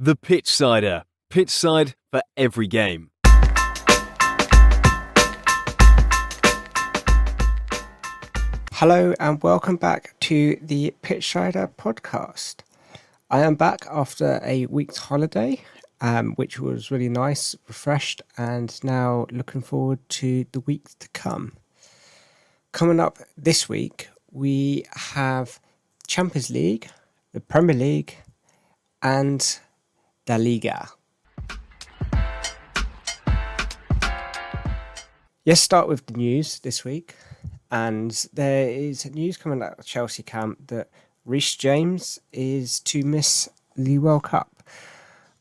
The Pitchsider. Pitchside for every game. Hello and welcome back to the Pitchsider Podcast. I am back after a week's holiday, which was really nice, refreshed, and now looking forward to the weeks to come. Coming up this week, we have Champions League, the Premier League, and the Liga. Let's start with the news this week. And there is news coming out of Chelsea camp that Reece James is to miss the World Cup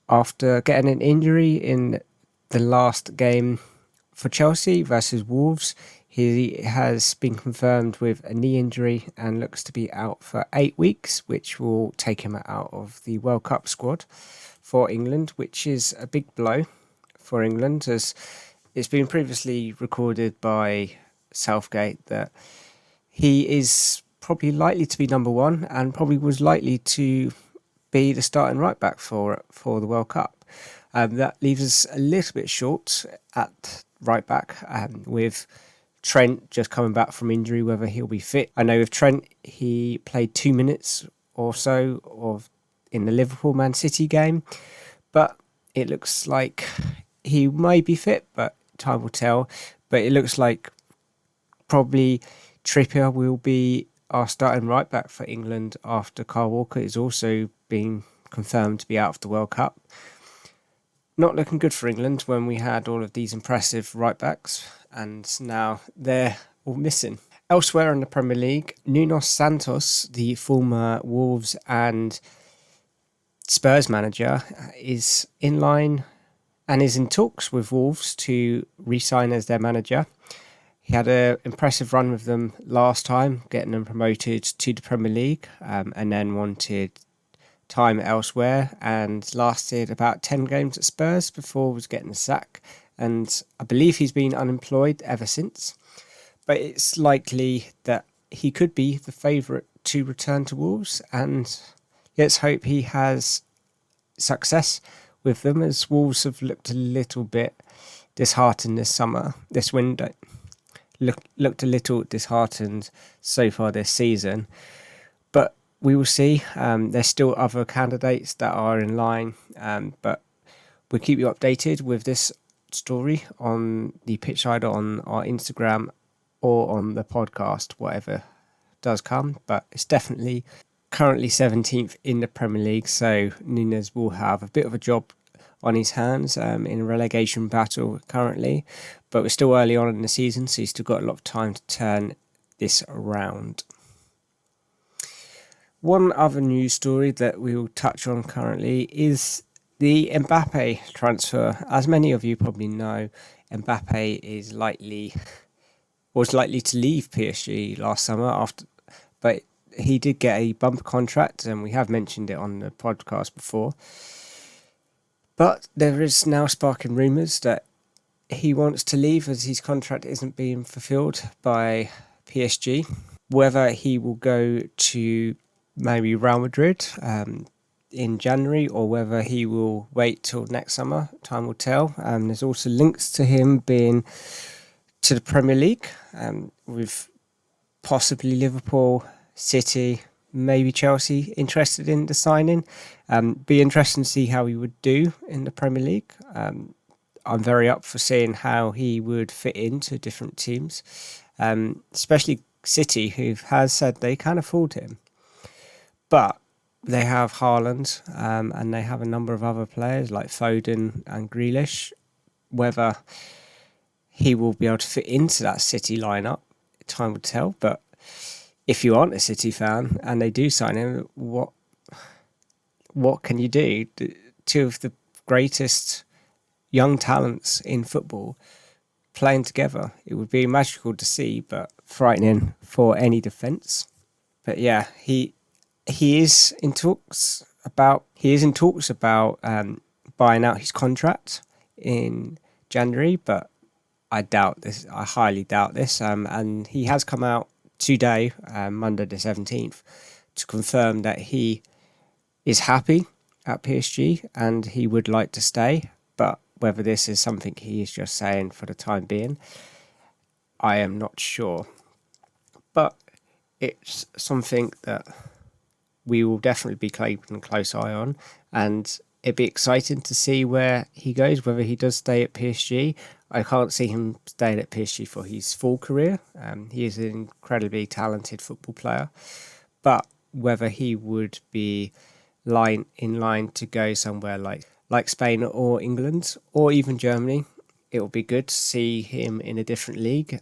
after getting an injury in the last game for Chelsea versus Wolves. He has been confirmed with a knee injury and looks to be out for 8 weeks, which will take him out of the World Cup squad for England, which is a big blow for England, as it's been previously recorded by Southgate that he is probably likely to be number one and probably was likely to be the starting right back for the World Cup. That leaves us a little bit short at right back, with Trent just coming back from injury, whether he'll be fit. I know with Trent, he played 2 minutes or so in the Liverpool-Man City game, but it looks like he may be fit, but time will tell. But it looks like probably Trippier will be our starting right back for England after Kyle Walker is also being confirmed to be out of the World Cup. Not looking good for England when we had all of these impressive right backs, and now they're all missing. Elsewhere in the Premier League, Nuno Santos, the former Wolves and Spurs manager, is in line and is in talks with Wolves to re-sign as their manager. He had an impressive run with them last time, getting them promoted to the Premier League, and then wanted time elsewhere and lasted about 10 games at Spurs before was getting a sack. And I believe he's been unemployed ever since. But it's likely that he could be the favourite to return to Wolves, and let's hope he has success with them, as Wolves have looked a little bit disheartened this window. Looked a little disheartened so far this season, but we will see. There's still other candidates that are in line, but we'll keep you updated with this story on the Pitchsider on our Instagram or on the podcast, whatever does come. But it's definitely currently 17th in the Premier League, so Nunes will have a bit of a job on his hands in a relegation battle currently, but we're still early on in the season, so he's still got a lot of time to turn this around. One other news story that we will touch on currently is the Mbappe transfer. As many of you probably know, Mbappe was likely to leave PSG last summer but he did get a bumper contract, and we have mentioned it on the podcast before. But there is now sparking rumours that he wants to leave as his contract isn't being fulfilled by PSG. Whether he will go to maybe Real Madrid in January, or whether he will wait till next summer, time will tell. There's also links to him being to the Premier League, with possibly Liverpool, City, maybe Chelsea interested in the signing. Be interesting to see how he would do in the Premier League. I'm very up for seeing how he would fit into different teams, especially City, who has said they can afford him. But they have Haaland, and they have a number of other players like Foden and Grealish. Whether he will be able to fit into that City lineup, time will tell. But if you aren't a City fan and they do sign him, what can you do? Two of the greatest young talents in football playing together. It would be magical to see, but frightening for any defence. But yeah, he is in talks about buying out his contract in January, but I doubt this. I highly doubt this. And he has come out today, Monday the 17th, to confirm that he is happy at PSG and he would like to stay, but whether this is something he is just saying for the time being, I am not sure. But it's something that we will definitely be keeping a close eye on, and it'd be exciting to see where he goes, whether he does stay at PSG. I can't see him staying at PSG for his full career. He is an incredibly talented football player, but whether he would be in line to go somewhere like Spain or England or even Germany, it will be good to see him in a different league.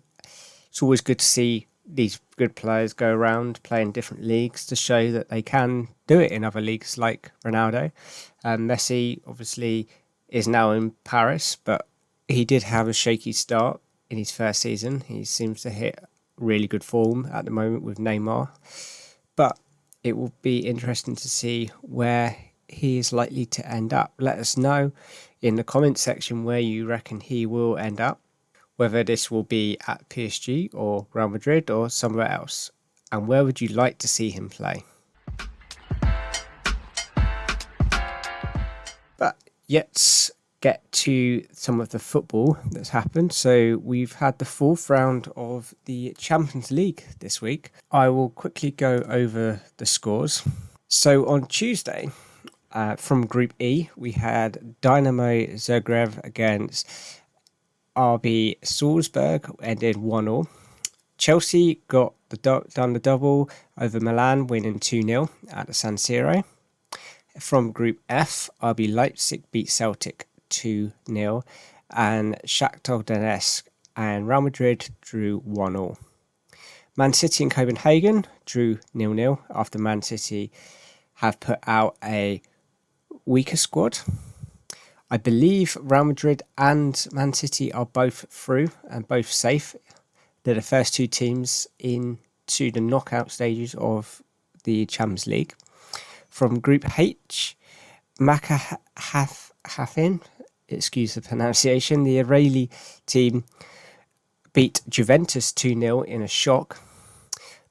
It's always good to see these good players go around playing different leagues to show that they can do it in other leagues like Ronaldo. Messi obviously is now in Paris, but he did have a shaky start in his first season. He seems to hit really good form at the moment with Neymar. But it will be interesting to see where he is likely to end up. Let us know in the comment section where you reckon he will end up, whether this will be at PSG or Real Madrid or somewhere else. And where would you like to see him play? But let's get to some of the football that's happened. So we've had the fourth round of the Champions League this week. I will quickly go over the scores. So on Tuesday, from Group E, we had Dynamo Zagreb against RB Salzburg, ended 1-1. Chelsea got done the double over Milan, winning 2-0 at the San Siro. From Group F, RB Leipzig beat Celtic 2-0, and Shakhtar Donetsk and Real Madrid drew 1-1. Man City and Copenhagen drew 0-0 after Man City have put out a weaker squad. I believe Real Madrid and Man City are both through and both safe. They're the first two teams into the knockout stages of the Champions League. From Group H, Maccabi, excuse the pronunciation, the Israeli team beat Juventus 2-0 in a shock.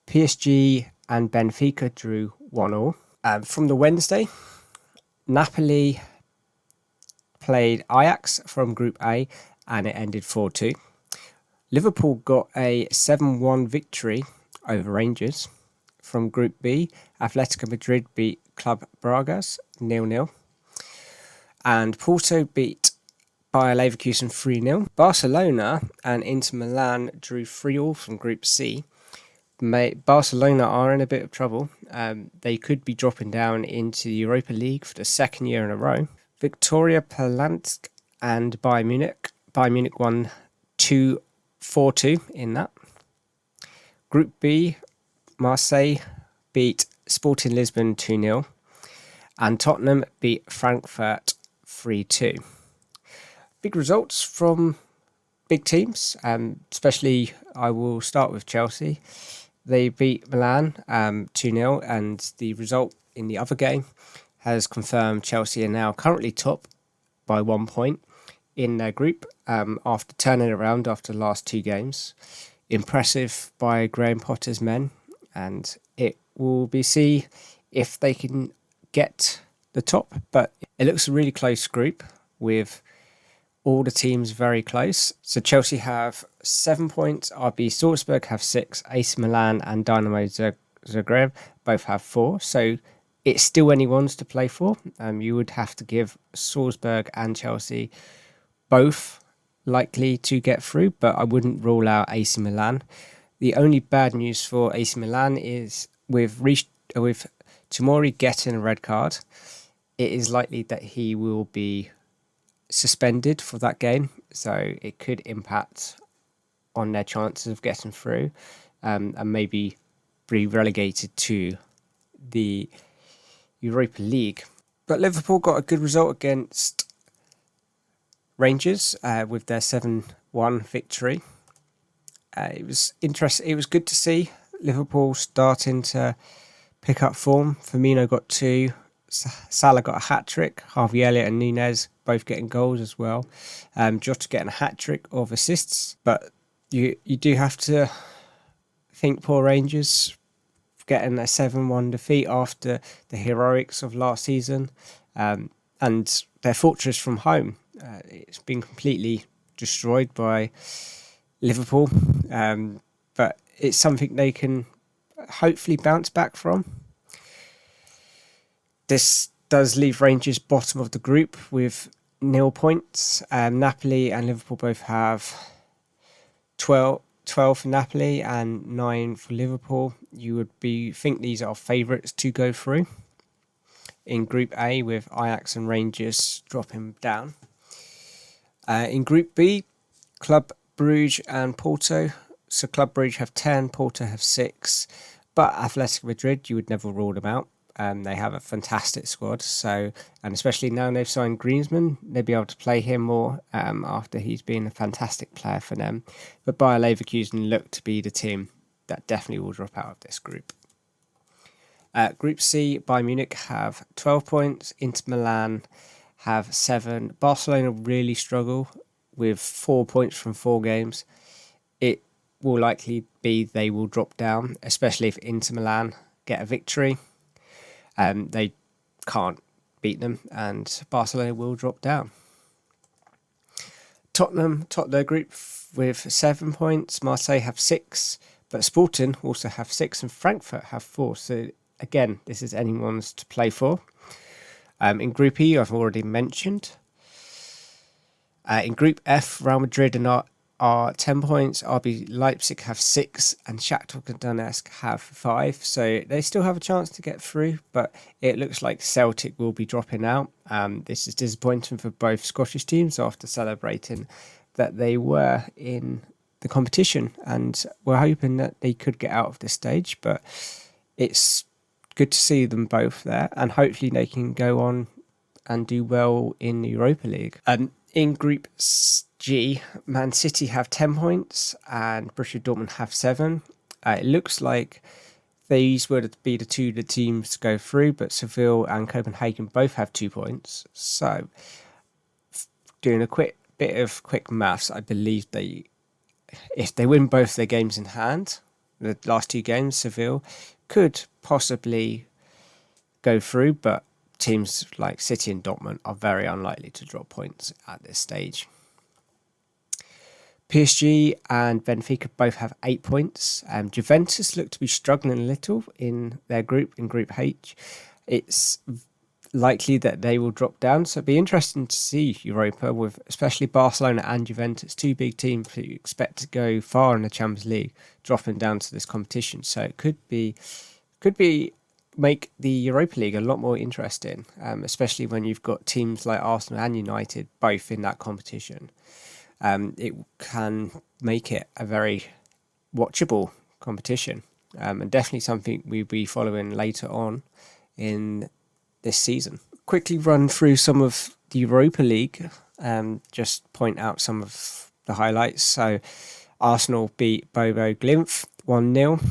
PSG and Benfica drew 1-1. From the Wednesday, Napoli played Ajax from Group A and it ended 4-2. Liverpool got a 7-1 victory over Rangers. From Group B, Atletico Madrid beat Club Bragas 0-0. And Porto beat Bayer Leverkusen 3-0. Barcelona and Inter Milan drew 3-3 from Group C. Barcelona are in a bit of trouble. They could be dropping down into the Europa League for the second year in a row. Victoria Plzeň and Bayern Munich. Bayern Munich won 4-2 in that. Group B, Marseille beat Sporting Lisbon 2-0. And Tottenham beat Frankfurt 3-2. Big results from big teams, especially I will start with Chelsea. They beat Milan 2-0, and the result in the other game has confirmed Chelsea are now currently top by 1 point in their group after turning around after the last two games. Impressive by Graham Potter's men, and it will be see if they can get the top. But it looks a really close group with all the teams very close. So Chelsea have 7 points, RB Salzburg have 6, AC Milan and Dynamo Zagreb both have 4. So it's still anyone's to play for. You would have to give Salzburg and Chelsea both likely to get through, but I wouldn't rule out AC Milan. The only bad news for AC Milan is with Tomori getting a red card, it is likely that he will be suspended for that game, so it could impact on their chances of getting through, and maybe be relegated to the Europa League. But Liverpool got a good result against Rangers with their 7-1 victory. It was interesting. It was good to see Liverpool starting to pick up form. Firmino got 2. Salah got a hat-trick. Harvey Elliott and Nunez both getting goals as well. Jota getting a hat-trick of assists. But you do have to think poor Rangers getting a 7-1 defeat after the heroics of last season. And their fortress from home, it's been completely destroyed by Liverpool, but it's something they can hopefully bounce back from. This does leave Rangers bottom of the group with 0 points. Napoli and Liverpool both have 12 for Napoli and 9 for Liverpool. You would think these are favourites to go through in Group A, with Ajax and Rangers dropping down. In Group B, Club Brugge and Porto. So Club Brugge have 10, Porto have 6, but Athletic Madrid, you would never rule them out. They have a fantastic squad, and especially now they've signed Griezmann, they'll be able to play him more after he's been a fantastic player for them. But Bayer Leverkusen look to be the team that definitely will drop out of this group. Group C, Bayern Munich have 12 points, Inter Milan have 7. Barcelona really struggle with 4 points from 4 games. It will likely be they will drop down, especially if Inter Milan get a victory. They can't beat them, and Barcelona will drop down. Tottenham top their group with 7 points. Marseille have 6, but Sporting also have 6, and Frankfurt have 4. So again, this is anyone's to play for. In Group E, I've already mentioned. In Group F, Real Madrid are 10 points, RB Leipzig have 6, and Shakhtar Donetsk have 5. So they still have a chance to get through, but it looks like Celtic will be dropping out. This is disappointing for both Scottish teams after celebrating that they were in the competition, and we're hoping that they could get out of this stage, but it's good to see them both there, and hopefully they can go on and do well in the Europa League. In Group G, Man City have 10 points and Borussia Dortmund have 7. It looks like these would be the two teams to go through, but Seville and Copenhagen both have 2 points. So, doing a quick maths, I believe if they win both their games in hand, the last 2 games, Seville could possibly go through, but teams like City and Dortmund are very unlikely to drop points at this stage. PSG and Benfica both have 8 points. Juventus look to be struggling a little in their group, in Group H. It's likely that they will drop down, so it'll be interesting to see Europa, with especially Barcelona and Juventus, 2 big teams who expect to go far in the Champions League, dropping down to this competition. So it could make the Europa League a lot more interesting, especially when you've got teams like Arsenal and United both in that competition. It can make it a very watchable competition, and definitely something we'll be following later on in this season. Quickly run through some of the Europa League, just point out some of the highlights. So Arsenal beat Bodo Glimt 1-0,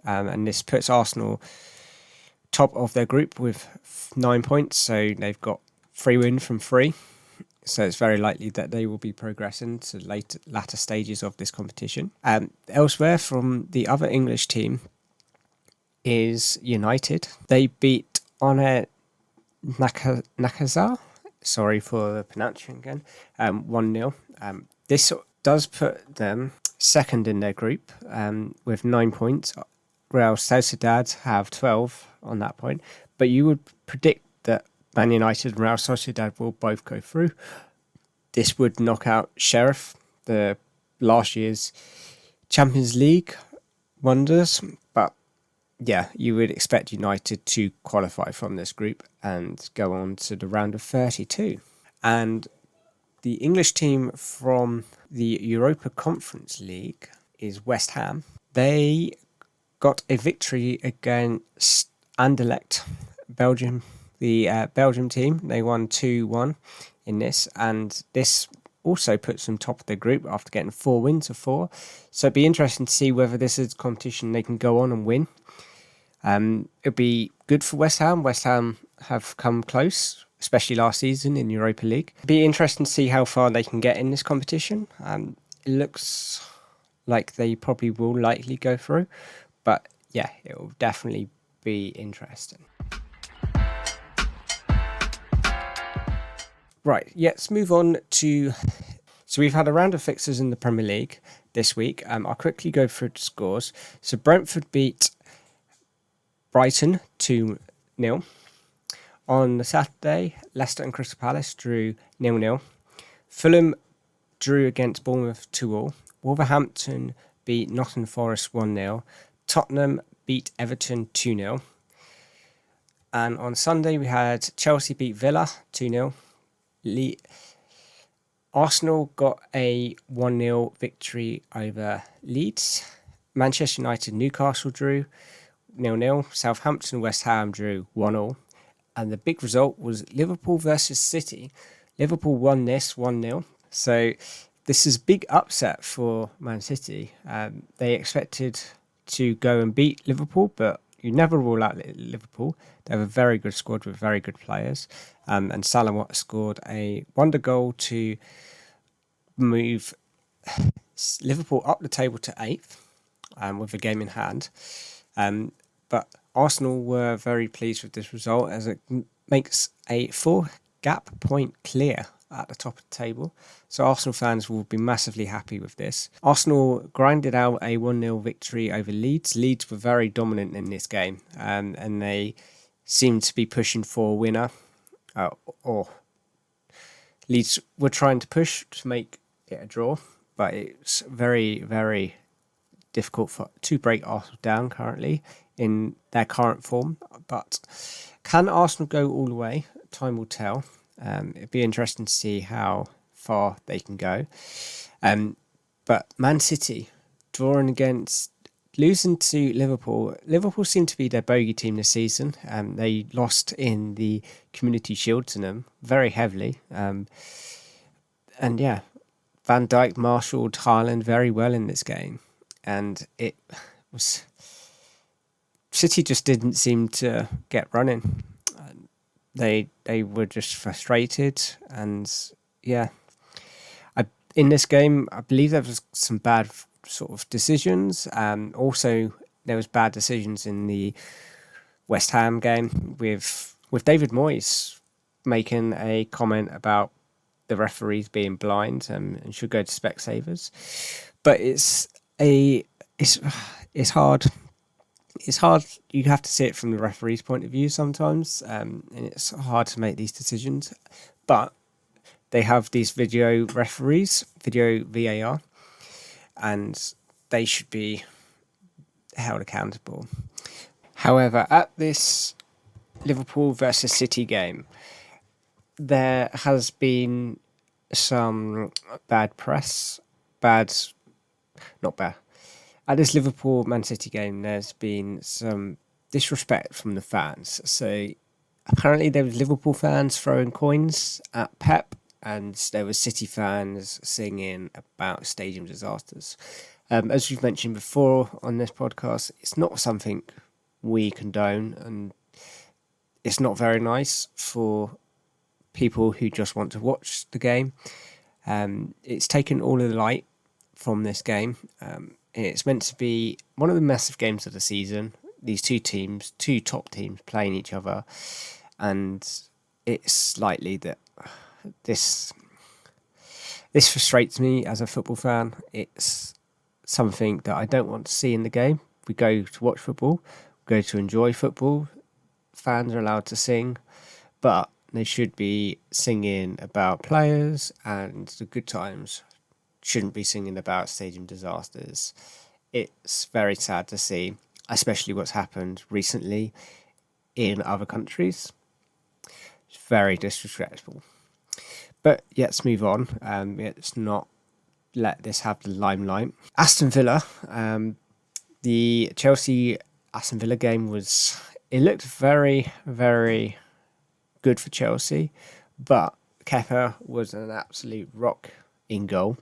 and this puts Arsenal top of their group with 9 points, so they've got 3 wins from 3. So it's very likely that they will be progressing to latter stages of this competition. Elsewhere, from the other English team is United. They beat One Nakaza, sorry for the pronunciation again, 1-0. This does put them second in their group with 9 points. Real Sociedad have 12 on that point, but you would predict that Man United and Real Sociedad will both go through. This would knock out Sheriff, the last year's Champions League wonders, but yeah, you would expect United to qualify from this group and go on to the round of 32. And the English team from the Europa Conference League is West Ham. They got a victory against Anderlecht, Belgium. The Belgium team, they won 2-1 in this, and this also puts them top of their group after getting 4 wins of 4. So it'd be interesting to see whether this is a competition they can go on and win. It'd be good for West Ham. West Ham have come close, especially last season in Europa League. It'd be interesting to see how far they can get in this competition. It looks like they probably will likely go through, but yeah, it will definitely be interesting. Right, let's move on to... So we've had a round of fixtures in the Premier League this week. I'll quickly go through the scores. So Brentford beat Brighton 2-0. On Saturday, Leicester and Crystal Palace drew 0-0. Fulham drew against Bournemouth 2-2. Wolverhampton beat Nottingham Forest 1-0. Tottenham beat Everton 2-0. And on Sunday, we had Chelsea beat Villa 2-0. Arsenal got a 1-0 victory over Leeds. Manchester United Newcastle drew 0-0. Southampton West Ham drew 1-0. And the big result was Liverpool versus City. Liverpool won this 1-0. So this is a big upset for Man City. They expected to go and beat Liverpool, but you never rule out Liverpool. They have a very good squad with very good players. And Salah scored a wonder goal to move Liverpool up the table to 8th with a game in hand. But Arsenal were very pleased with this result as it makes a 4-gap point clear at the top of the table. So Arsenal fans will be massively happy with this. Arsenal grinded out a 1-0 victory over Leeds. Leeds were very dominant in this game and they seemed to be pushing for a winner. Or Leeds were trying to push to make it a draw, but it's very, very difficult to break Arsenal down currently in their current form. But can Arsenal go all the way? Time will tell. It'd be interesting to see how far they can go. But Man City losing to Liverpool. Liverpool seem to be their bogey team this season. They lost in the Community Shield to them very heavily. And yeah, Van Dijk marshalled Haaland very well in this game. And it was... City just didn't seem to get running. They were just frustrated, and yeah, in this game I believe there was some bad sort of decisions. Also there was bad decisions in the West Ham game with David Moyes making a comment about the referees being blind and should go to Specsavers. But it's hard. It's hard. You have to see it from the referee's point of view sometimes, and it's hard to make these decisions. But they have these video referees, video VAR, and they should be held accountable. However, at this Liverpool versus City game, there has been some bad press. Not bad. At this Liverpool-Man City game, there's been some disrespect from the fans. So apparently there was Liverpool fans throwing coins at Pep, and there was City fans singing about stadium disasters. As we've mentioned before on this podcast, it's not something we condone, and it's not very nice for people who just want to watch the game. It's taken all of the light from this game. It's meant to be one of the massive games of the season. These two top teams playing each other. And it's likely that this frustrates me as a football fan. It's something that I don't want to see in the game. We go to watch football, we go to enjoy football. Fans are allowed to sing, but they should be singing about players and the good times. Shouldn't be singing about stadium disasters. It's very sad to see, especially what's happened recently in other countries. It's very disrespectful. But let's move on. Let's not let this have the limelight. Aston Villa, the Chelsea-Aston Villa game it looked very, very good for Chelsea, but Kepa was an absolute rock in goal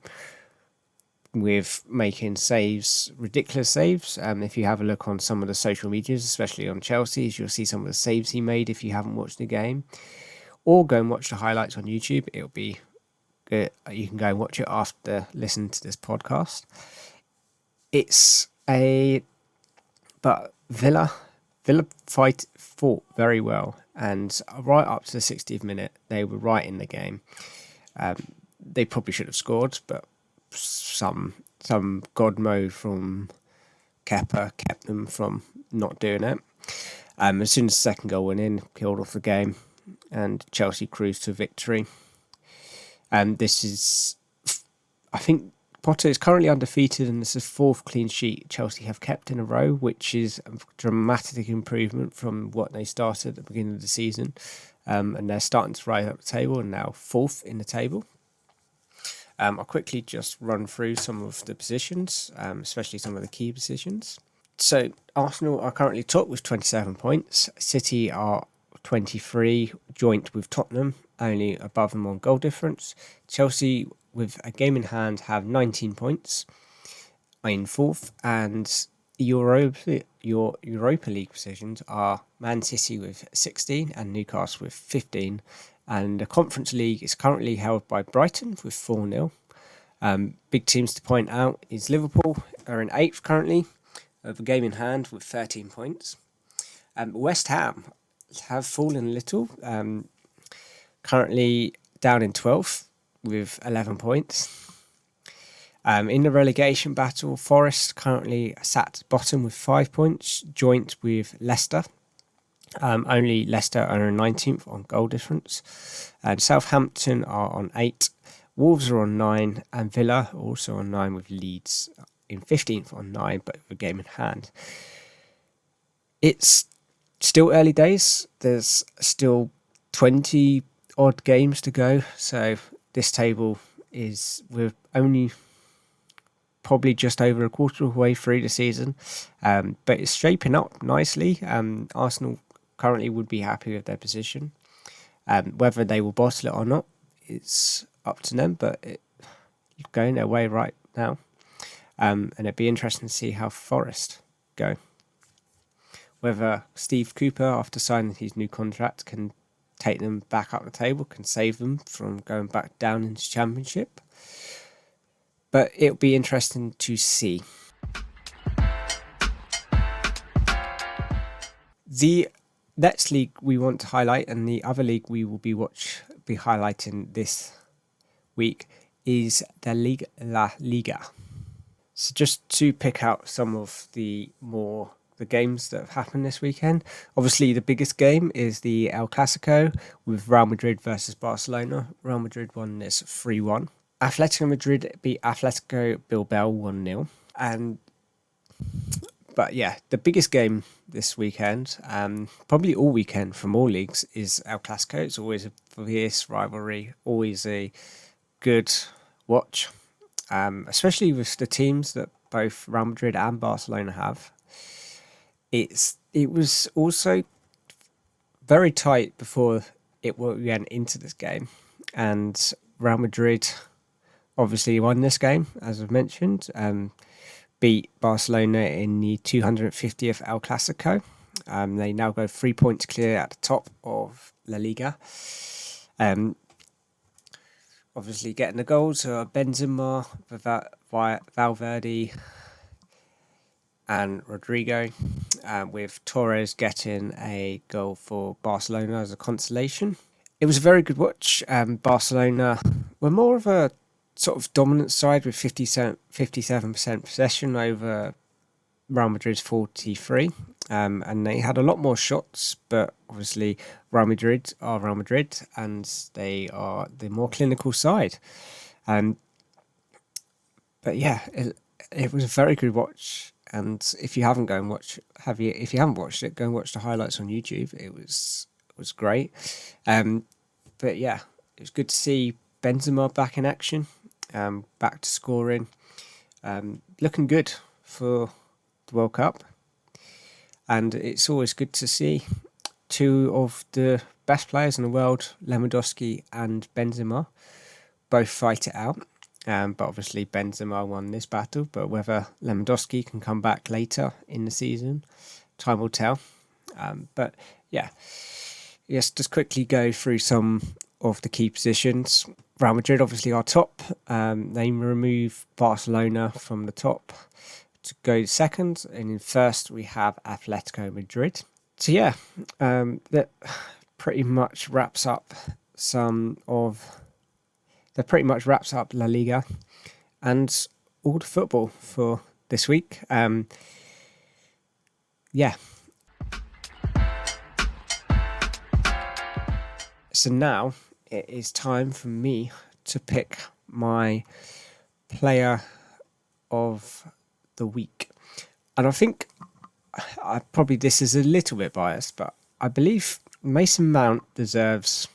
with making ridiculous saves. If you have a look on some of the social medias, especially on Chelsea's, you'll see some of the saves he made if you haven't watched the game. Or go and watch the highlights on YouTube. It'll be good. You can go and watch it after listening to this podcast. But Villa fought very well. and right up to the 60th minute, they were right in the game. They probably should have scored, but some god mode from Kepa kept them from not doing it. As soon as the second goal went in, killed off the game, and Chelsea cruised to victory. This is, I think, Potter is currently undefeated, and this is 4th clean sheet Chelsea have kept in a row, which is a dramatic improvement from what they started at the beginning of the season. And they're starting to rise up the table, and now 4th in the table. I'll quickly just run through some of the positions, especially some of the key positions. So Arsenal are currently top with 27 points. City are 23, joint with Tottenham, only above them on goal difference. Chelsea, with a game in hand, have 19 points in 4th, and your Europa League positions are Man City with 16 and Newcastle with 15. And the Conference League is currently held by Brighton with 4-0. Big teams to point out is Liverpool are in 8th currently, with a game in hand with 13 points. West Ham have fallen a little, currently down in 12th with 11 points. In the relegation battle, Forest currently sat bottom with 5 points, joint with Leicester. Only Leicester are in 19th on goal difference. And Southampton are on 8. Wolves are on 9. And Villa also on 9 with Leeds in 15th on 9, but with a game in hand. It's still early days. There's still 20 odd games to go. So this table is, we're only probably just over a quarter of the way through the season. But it's shaping up nicely. Arsenal currently would be happy with their position. Whether they will bottle it or not, it's up to them, but it's going their way right now. And it'd be interesting to see how Forest go. Whether Steve Cooper, after signing his new contract, can take them back up the table, can save them from going back down into Championship. But it'll be interesting to see. The next league we want to highlight, and the other league we will be highlighting this week, is the Liga. So just to pick out some of the games that have happened this weekend. Obviously, the biggest game is the El Clasico with Real Madrid versus Barcelona. Real Madrid won this 3-1. Atletico Madrid beat Atletico Bilbao 1-0. But yeah, the biggest game this weekend, probably all weekend from all leagues, is El Clasico. It's always a fierce rivalry, always a good watch, especially with the teams that both Real Madrid and Barcelona have. It was also very tight before we went into this game, and Real Madrid obviously won this game, as I've mentioned, beat Barcelona in the 250th El Clasico. They now go 3 points clear at the top of La Liga. Obviously getting the goals are Benzema, Valverde and Rodrigo, with Torres getting a goal for Barcelona as a consolation. It was a very good watch. Barcelona were more of a sort of dominant side with 57% possession over Real Madrid's 43%. And they had a lot more shots, but obviously Real Madrid are Real Madrid, and they are the more clinical side. But yeah, it was a very good watch. And if you haven't watched it, go and watch the highlights on YouTube. It was great. But yeah, it was good to see Benzema back in action, back to scoring, looking good for the World Cup. And it's always good to see two of the best players in the world, Lewandowski and Benzema, both fight it out. But obviously Benzema won this battle, but whether Lewandowski can come back later in the season, time will tell. But yeah, yes, just quickly go through some of the key positions. Real Madrid obviously are top. They remove Barcelona from the top to go second, and in first we have Atletico Madrid. So yeah, pretty much wraps up La Liga and all the football for this week. So now it is time for me to pick my player of the week. And I think this is a little bit biased, but I believe Mason Mount deserves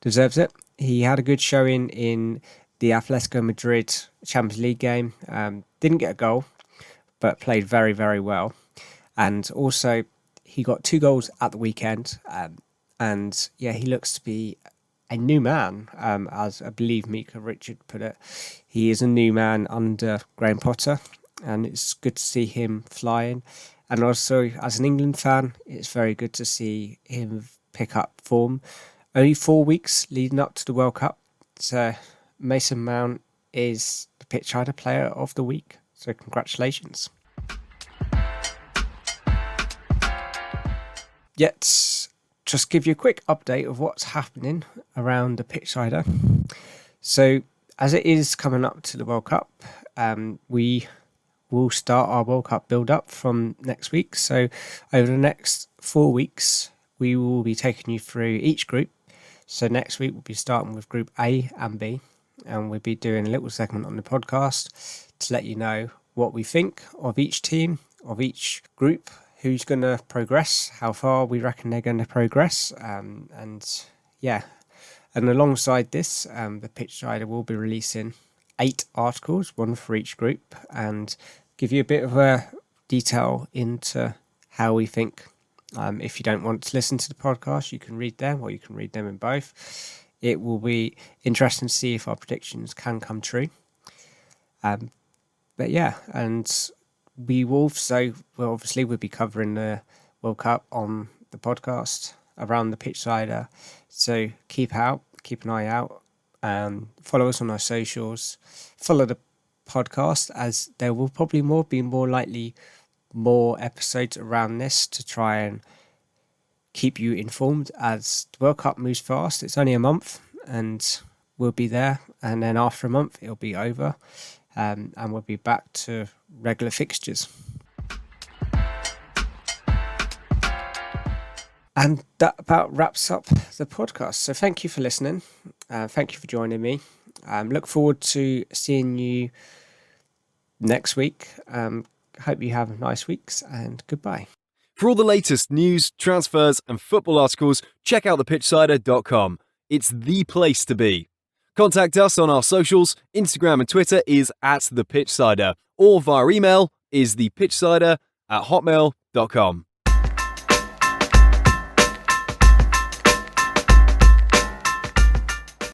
it. He had a good showing in the Atletico Madrid Champions League game. Didn't get a goal, but played very, very well. And also, he got 2 goals at the weekend. He looks to be a new man, as I believe Mika Richard put it. He is a new man under Graham Potter, and it's good to see him flying. And also, as an England fan, it's very good to see him pick up form. Only 4 weeks leading up to the World Cup. So Mason Mount is the Pitchsider Player of the Week. So congratulations. Yet, just give you a quick update of what's happening around the Pitchsider. So, as it is coming up to the World Cup, we will start our World Cup build-up from next week. So, over the next 4 weeks, we will be taking you through each group. So, next week, we'll be starting with Group A and B, and we'll be doing a little segment on the podcast to let you know what we think of each team, of each group, who's going to progress, how far we reckon they're going to progress. And alongside this, the Pitchsider will be releasing 8 articles, 1 for each group, and give you a bit of a detail into how we think. If you don't want to listen to the podcast, you can read them, or you can read them in both. It will be interesting to see if our predictions can come true. And we will also, we'll be covering the World Cup on the podcast around the Pitchsider. So keep an eye out, follow us on our socials, follow the podcast, as there will probably be more episodes around this to try and keep you informed as the World Cup moves fast. It's only a month and we'll be there, and then after a month it'll be over. And we'll be back to regular fixtures. And that about wraps up the podcast. So thank you for listening. Thank you for joining me. Look forward to seeing you next week. Hope you have nice weeks, and goodbye. For all the latest news, transfers and football articles, check out thepitchsider.com. It's the place to be. Contact us on our socials. Instagram and Twitter is @thepitchsider, or via email is thepitchsider@hotmail.com.